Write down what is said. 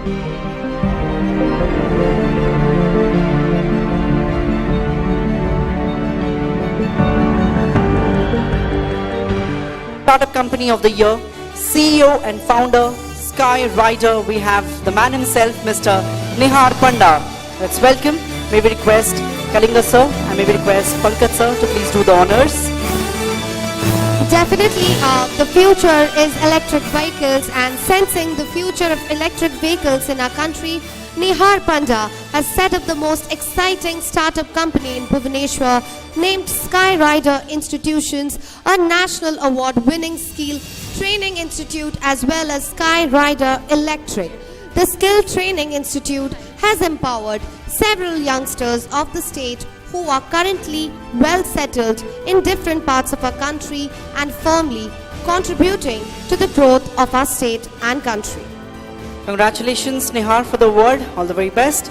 Startup Company of the Year, CEO and founder, SkyyRider, we have the man himself, Mr. NIHAR PANDA. Let's welcome, may we request Kalinga sir and may we request Pankaj sir to please do the honors. Definitely, the future is electric vehicles, and sensing the future of electric vehicles in our country, NIHAR PANDA has set up the most exciting startup company in Bhubaneswar named SkyyRider Institutions, a national award-winning skill training institute as well as SkyyRiderElectric. The Skill Training Institute has empowered several youngsters of the state who are currently well settled in different parts of our country and firmly contributing to the growth of our state and country. Congratulations, NIHAR, for the award. All the very best.